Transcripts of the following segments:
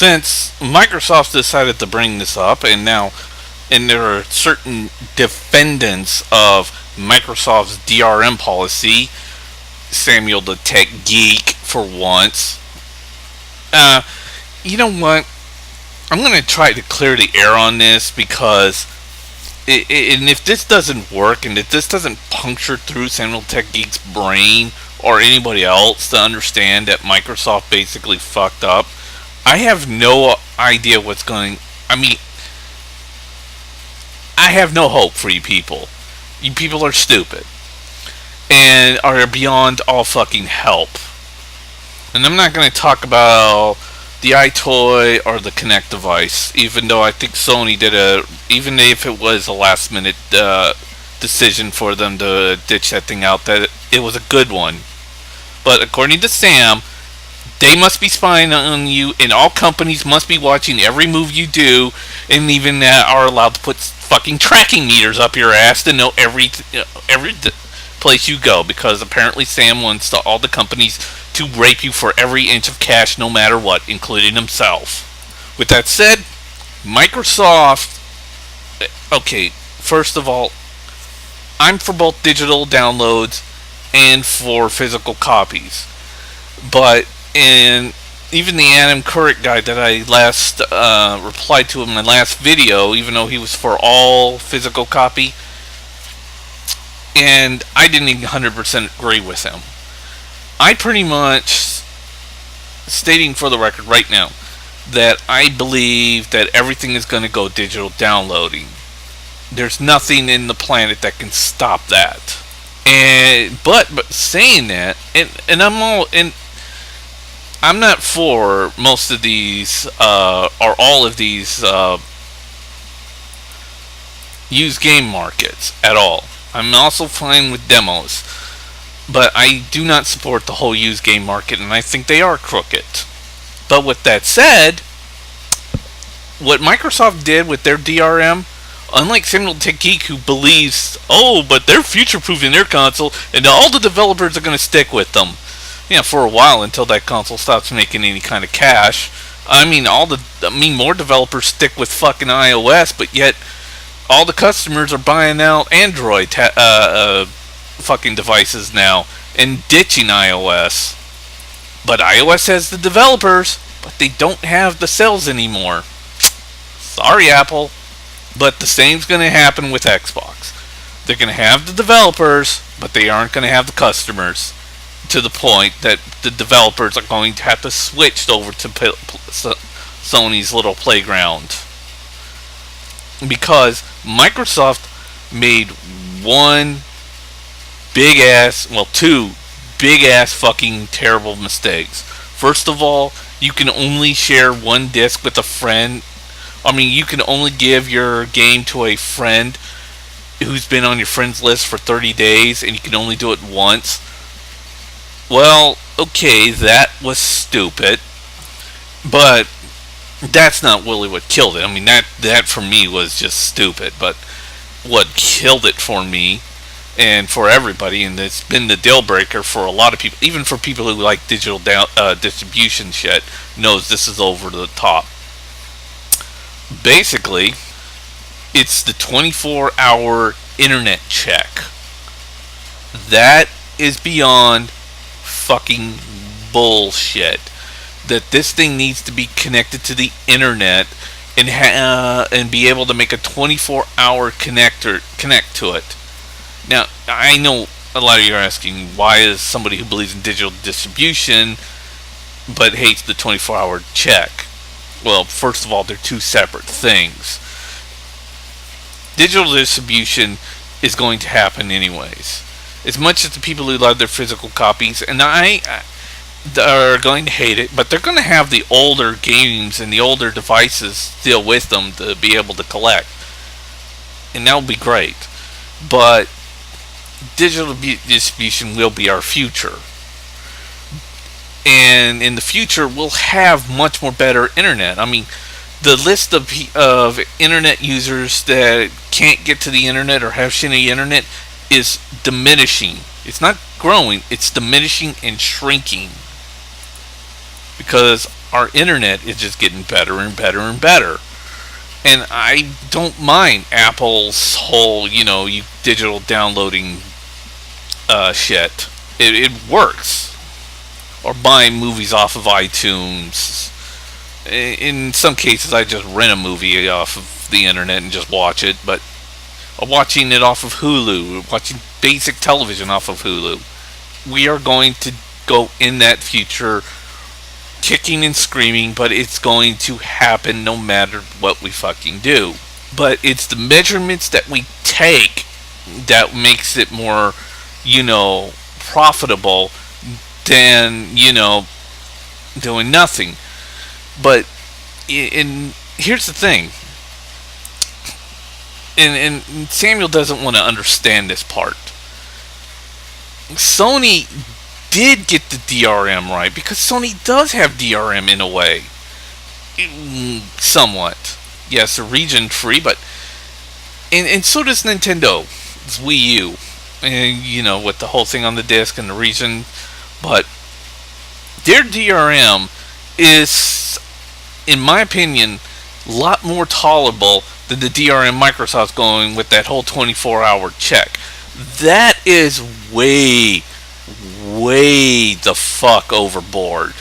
since Microsoft decided to bring this up, and there are certain defendants of Microsoft's DRM policy, Samuel the Tech Geek for once. Uh, you know what? I'm going to try to clear the air on this because, and if this doesn't work and if this doesn't puncture through Samuel Tech Geek's brain or anybody else to understand that Microsoft basically fucked up, I have no idea what's going. I mean, I have no hope for you people. You people are stupid and are beyond all fucking help. And I'm not going to talk about the iToy or the Kinect device, even though I think Sony did even if it was a last minute decision for them to ditch that thing out, that it was a good one. But according to Sam, they must be spying on you, and all companies must be watching every move you do, and even are allowed to put fucking tracking meters up your ass to know every place you go, because apparently Sam wants all the companies to rape you for every inch of cash, no matter what, including himself. With that said, Microsoft. Okay, first of all, I'm for both digital downloads and for physical copies, but in even the Adam Currick guy that I last replied to in my last video, even though he was for all physical copy, and I didn't even 100% agree with him. I pretty much stating for the record right now that I believe that everything is going to go digital downloading. There's nothing in the planet that can stop that. And but saying that, and I'm not for most of these or all of these used game markets at all. I'm also fine with demos, but I do not support the whole used game market, and I think they are crooked. But with that said, what Microsoft did with their DRM, unlike Samuel Tekgeek, who believes, oh, but they're future-proofing their console, and all the developers are going to stick with them, for a while until that console stops making any kind of cash. More developers stick with fucking iOS, but yet all the customers are buying out Android fucking devices now and ditching iOS. But iOS has the developers, but they don't have the sales anymore. Sorry, Apple. But the same's going to happen with Xbox. They're going to have the developers, but they aren't going to have the customers, to the point that the developers are going to have to switch over to Sony's little playground. Because Microsoft made two big ass fucking terrible mistakes. First of all, you can only share one disc with a friend. You can only give your game to a friend who's been on your friends list for 30 days, and you can only do it once. Well, okay, that was stupid, but that's not really what killed it. That for me was just stupid, but what killed it for me and for everybody, and it's been the deal breaker for a lot of people, even for people who like digital distribution shit, knows this is over the top. Basically, it's the 24-hour internet check. That is beyond fucking bullshit. That this thing needs to be connected to the internet and be able to make a 24-hour connect to it. Now, I know a lot of you are asking, why is somebody who believes in digital distribution but hates the 24-hour check? Well, first of all, they're two separate things. Digital distribution is going to happen anyways. As much as the people who love their physical copies, and I are going to hate it, but they're going to have the older games and the older devices still with them to be able to collect. And that will be great. But digital distribution will be our future. And in the future, we'll have much more better internet. The list of internet users that can't get to the internet or have shitty internet is diminishing. It's not growing, it's diminishing and shrinking. Because our internet is just getting better and better and better. And I don't mind Apple's whole, you digital downloading shit. It works. Or buying movies off of iTunes. In some cases, I just rent a movie off of the internet and just watch it. But watching it off of Hulu, watching basic television off of Hulu. We are going to go in that future kicking and screaming, but it's going to happen no matter what we fucking do. But it's the measurements that we take that makes it more, profitable than, doing nothing. But here's the thing. And Samuel doesn't want to understand this part. Sony did get the DRM right, because Sony does have DRM in a way. Somewhat. Yes, a region free, but and so does Nintendo. It's Wii U. And, with the whole thing on the disc and the region. But their DRM is, in my opinion, a lot more tolerable than the DRM Microsoft's going with that whole 24-hour check. That is way the fuck overboard.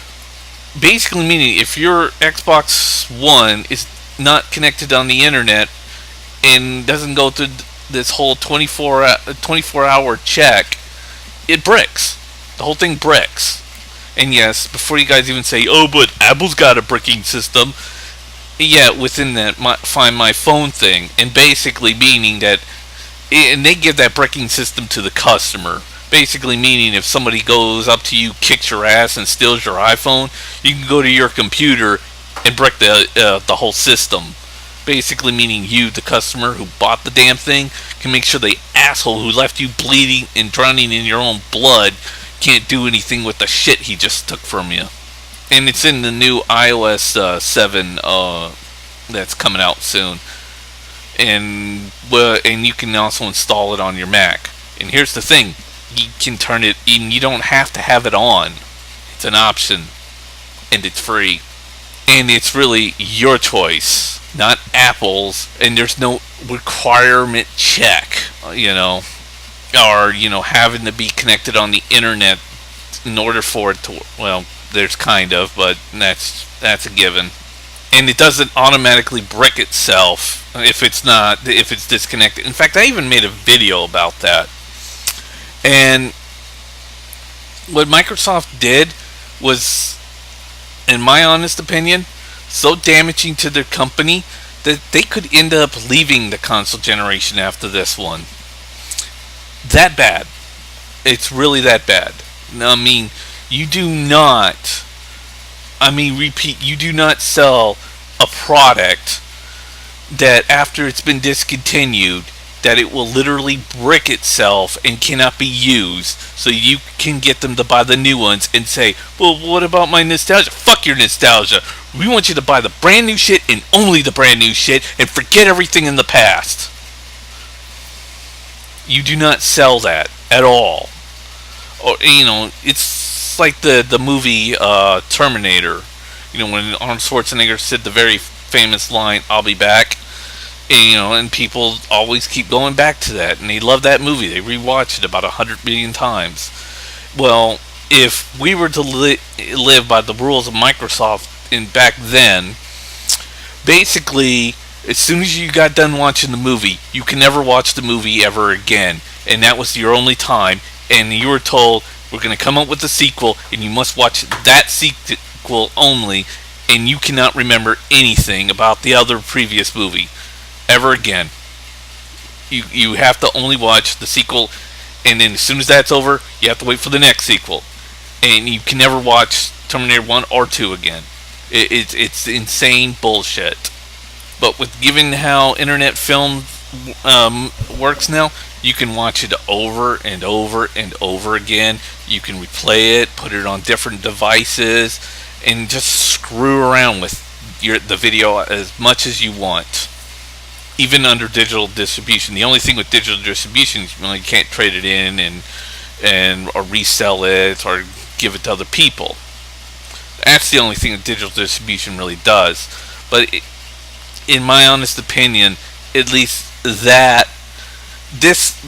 Basically meaning if your Xbox One is not connected on the internet and doesn't go through this whole 24-hour check, it bricks. The whole thing bricks. And yes, before you guys even say, oh, but Apple's got a bricking system, yeah, within that Find My Phone thing, and basically meaning that, and they give that bricking system to the customer. Basically meaning if somebody goes up to you, kicks your ass, and steals your iPhone, you can go to your computer and brick the whole system. Basically meaning you, the customer who bought the damn thing, can make sure the asshole who left you bleeding and drowning in your own blood can't do anything with the shit he just took from you. And it's in the new iOS 7 that's coming out soon. And you can also install it on your Mac. And here's the thing. You can turn it, and you don't have to have it on. It's an option. And it's free. And it's really your choice, not Apple's. And there's no requirement check, or, having to be connected on the internet in order for it to, well, there's kind of, but that's a given. And it doesn't automatically brick itself if it's disconnected. In fact, I even made a video about that. And what Microsoft did was, in my honest opinion, so damaging to their company that they could end up leaving the console generation after this one. That bad. It's really that bad. I mean, you do not sell a product that after it's been discontinued, that it will literally brick itself and cannot be used, so you can get them to buy the new ones and say, well, what about my nostalgia? Fuck your nostalgia. We want you to buy the brand new shit and only the brand new shit and forget everything in the past. You do not sell that at all. Or, it's like the movie Terminator. When Arnold Schwarzenegger said the very famous line, I'll be back. And people always keep going back to that, and they love that movie. They rewatch it about 100 million times. Well, if we were to live by the rules of Microsoft back then, basically, as soon as you got done watching the movie, you can never watch the movie ever again, and that was your only time. And you were told, we're going to come up with a sequel, and you must watch that sequel only, and you cannot remember anything about the other previous movie ever again. You have to only watch the sequel, and then as soon as that's over, you have to wait for the next sequel. And you can never watch Terminator 1 or 2 again. It's insane bullshit. But with given how internet film works now, you can watch it over and over and over again. You can replay it, put it on different devices, and just screw around with the video as much as you want. Even under digital distribution. The only thing with digital distribution is you can't trade it in and or resell it or give it to other people. That's the only thing that digital distribution really does. But in my honest opinion, at least that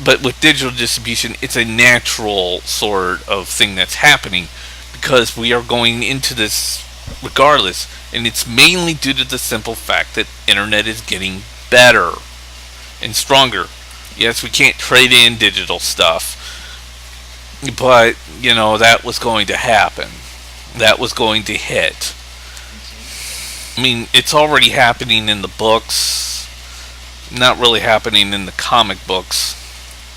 but with digital distribution, it's a natural sort of thing that's happening because we are going into this regardless, and it's mainly due to the simple fact that internet is getting better and stronger. Yes, we can't trade in digital stuff, but that was going to happen. That was going to hit. I mean, it's already happening in the books, not really happening in the comic books,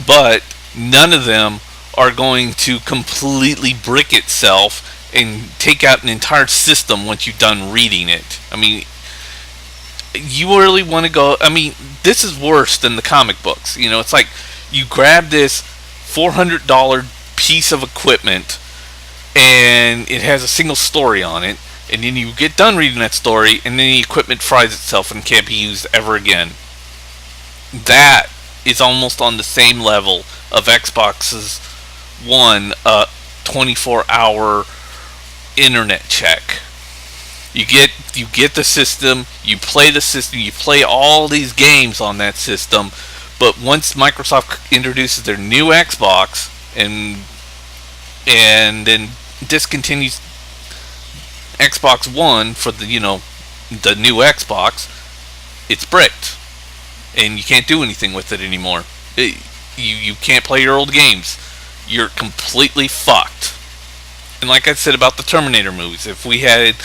but none of them are going to completely brick itself and take out an entire system once you're done reading it. I mean, you really want to go. I mean, this is worse than the comic books. It's like you grab this $400 piece of equipment and it has a single story on it, and then you get done reading that story, and then the equipment fries itself and can't be used ever again. That is almost on the same level of Xbox's One 24-hour internet check. You get the system, you play the system, you play all these games on that system, but once Microsoft introduces their new Xbox and then discontinues Xbox One for the new Xbox, it's bricked, and you can't do anything with it anymore. You can't play your old games. You're completely fucked. And like I said about the Terminator movies, if we had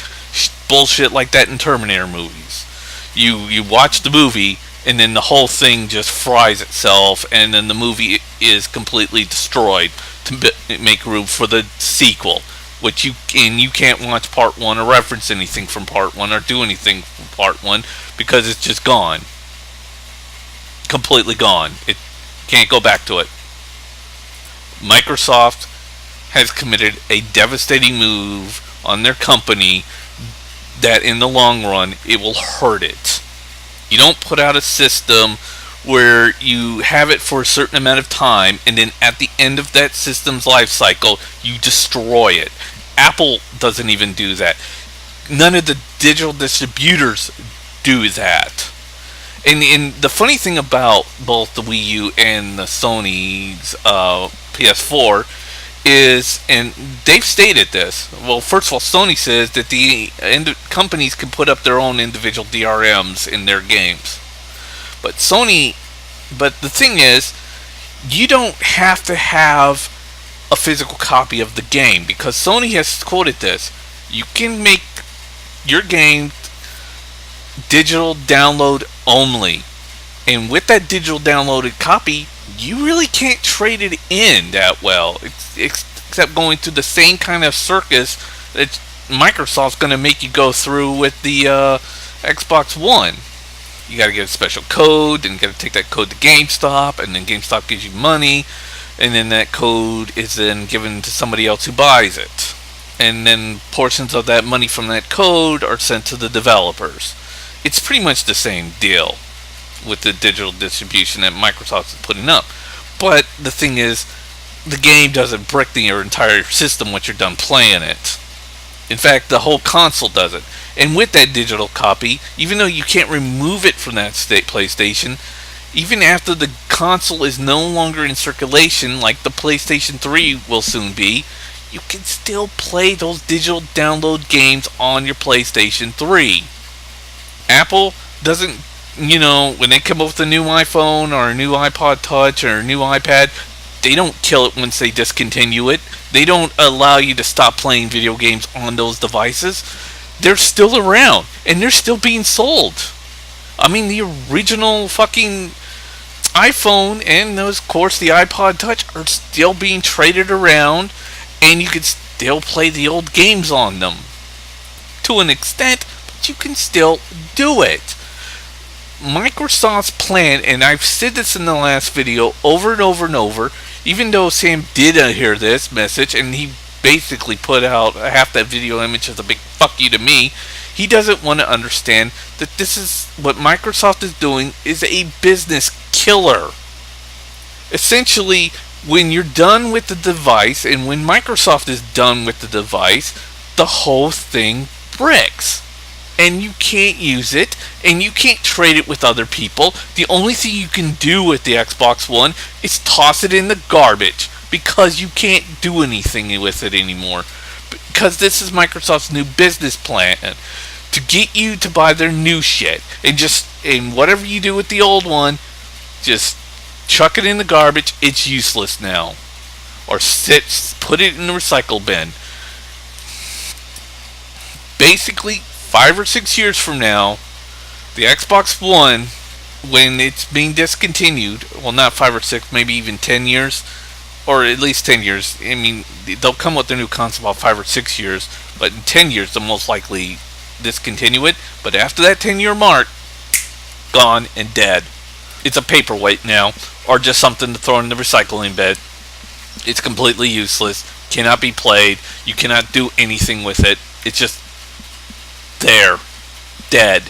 bullshit like that in Terminator movies, you watch the movie and then the whole thing just fries itself, and then the movie is completely destroyed to make room for the sequel. Which you can't watch part one or reference anything from part one or do anything from part one because it's just gone, completely gone. It can't go back to it. Microsoft has committed a devastating move on their company that in the long run it will hurt it. You don't put out a system where you have it for a certain amount of time and then at the end of that system's life cycle you destroy it. Apple doesn't even do that. None of the digital distributors do that. And the funny thing about both the Wii U and the Sony's PS4 is, and they've stated this. Well, first of all, Sony says that the companies can put up their own individual DRMs in their games. But the thing is, you don't have to have a physical copy of the game because Sony has quoted this. You can make your game digital download only. And with that digital downloaded copy, you really can't trade it in that well, except going through the same kind of circus that Microsoft's going to make you go through with the Xbox One. You got to get a special code, and you got to take that code to GameStop, and then GameStop gives you money, and then that code is then given to somebody else who buys it. And then portions of that money from that code are sent to the developers. It's pretty much the same deal with the digital distribution that Microsoft is putting up. But the thing is, the game doesn't brick your entire system once you're done playing it. In fact, the whole console does it. And with that digital copy, even though you can't remove it from that PlayStation, even after the console is no longer in circulation, like the PlayStation 3 will soon be, you can still play those digital download games on your PlayStation 3. Apple doesn't, when they come up with a new iPhone or a new iPod Touch or a new iPad, they don't kill it once they discontinue it. They don't allow you to stop playing video games on those devices. They're still around, and they're still being sold. I mean, the original fucking iPhone and, of course, the iPod Touch are still being traded around, and you can still play the old games on them. To an extent, but you can still do it. Microsoft's plan, and I've said this in the last video over and over and over, even though Sam did hear this message, and he basically put out half that video image as a big fuck you to me, he doesn't want to understand that this is what Microsoft is doing is a business killer. Essentially, when you're done with the device, and when Microsoft is done with the device, the whole thing bricks. And you can't use it, and you can't trade it with other people. The only thing you can do with the Xbox One is toss it in the garbage, because you can't do anything with it anymore. Because this is Microsoft's new business plan to get you to buy their new shit. And whatever you do with the old one, just chuck it in the garbage. It's useless now. Or put it in the recycle bin. Basically, 5 or 6 years from now, the Xbox One, when it's being discontinued, well, not 5 or 6, maybe even 10 years, or at least 10 years. I mean, they'll come with their new console about 5 or 6 years, but in 10 years, they'll most likely discontinue it. But after that 10-year mark, gone and dead. It's a paperweight now, or just something to throw in the recycling bin. It's completely useless, cannot be played, you cannot do anything with it. It's just there, dead.